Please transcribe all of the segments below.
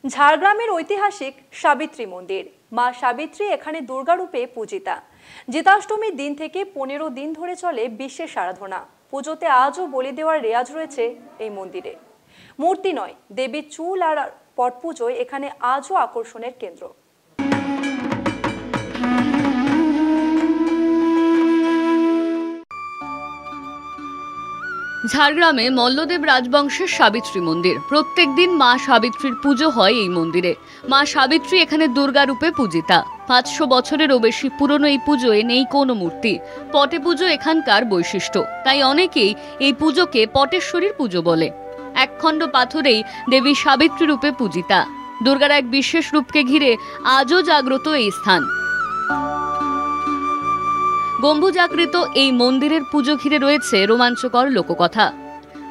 ঝাড়গ্রামের ঐতিহাসিক সাবিত্রী মন্দির। মা সাবিত্রী এখানে দুর্গা রূপে পূজিতা। জিতাষ্টমীর দিন থেকে 15 দিন ধরে চলে বিশেষ আরাধনা। পুজোতে আজও বলি দেওয়ার রেওয়াজ রয়েছে এই মন্দিরে। মূর্তি নয়, দেবীর চুল আর পট পুজোয় এখানে আজও আকর্ষণের কেন্দ্র। ঝাড়গ্রামে মল্লদেব রাজবংশের সাবিত্রী মন্দির। প্রত্যেক দিন মা সাবিত্রীর পুজো হয় এই মন্দিরে। মা সাবিত্রী এখানে দুর্গা রূপে পূজিতা। 500 বছরেরও বেশি পুরনো এই পুজোয় নেই কোনো মূর্তি। পটে পুজো এখানকার বৈশিষ্ট্য, তাই অনেকেই এই পুজোকে পটেশ্বরীর পুজো বলে। একখণ্ড পাথরেই দেবী সাবিত্রী রূপে পূজিতা। দুর্গার এক বিশেষ রূপকে ঘিরে আজও জাগ্রত এই স্থান। গম্বুজাকৃত এই মন্দিরের পুজো ঘিরে রয়েছে রোমাঞ্চকর লোককথা।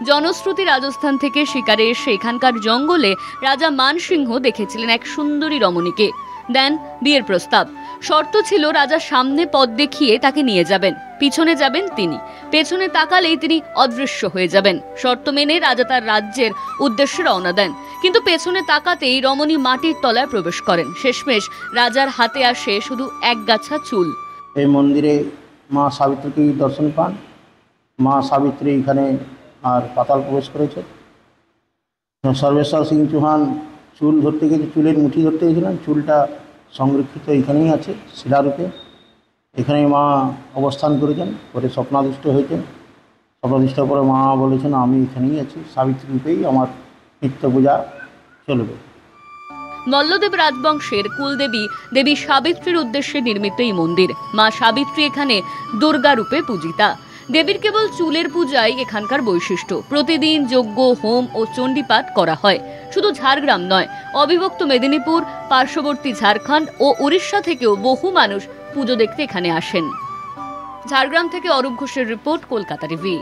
জনশ্রুতি, রাজস্থান থেকে শিকারে এসে এখানকার জঙ্গলে রাজা মানসিংহ দেখেছিলেন এক সুন্দরী রমণীকে। দেন বিয়ের প্রস্তাব। শর্ত ছিল রাজা সামনে পথ দেখিয়ে তাকে নিয়ে যাবেন, পিছনে যাবেন তিনি। পেছনে তাকালেই তিনি অদৃশ্য হয়ে যাবেন। শর্ত মেনে রাজা তার রাজ্যের উদ্দেশ্যে রওনা দেন, কিন্তু পেছনে তাকাতেই রমণী মাটির তলায় প্রবেশ করেন। শেষমেশ রাজার হাতে আসে শুধু এক গাছা চুল। এই মন্দিরে মা সাবিত্রীকে দর্শন পান। মা সাবিত্রী এখানে আর পাতাল প্রবেশ করেছে। সর্বেশ্বর সিং চৌহান চুল ধরতে গেছে, চুলের মুঠি ধরতে গেছিলেন। চুলটা সংরক্ষিত এখানেই আছে শিলারূপে। এখানে মা অবস্থান করেছেন, পরে স্বপ্নাদিষ্ট হয়েছেন। স্বপ্নাদিষ্টের পরে মা বলেছেন, আমি এখানেই আছি, সাবিত্রী রূপেই আমার নিত্য পূজা চলবে। মল্লদেব রাজবংশের কুলদেবী দেবী সাবিত্রীর উদ্দেশ্যে নির্মিত এই মন্দির। মা সাবিত্রী এখানে দুর্গা রূপে পূজিতা। দেবীর কেবল চুলের পূজাই এখানকার বৈশিষ্ট্য। প্রতিদিন যজ্ঞ, হোম ও চণ্ডীপাঠ করা হয়। শুধু ঝাড়গ্রাম নয়, অবিভক্ত মেদিনীপুর, পার্শ্ববর্তী ঝাড়খণ্ড ও উড়িষ্যা থেকেও বহু মানুষ পুজো দেখতে এখানে আসেন। ঝাড়গ্রাম থেকে অরূপ ঘোষের রিপোর্ট, কলকাতা টিভি।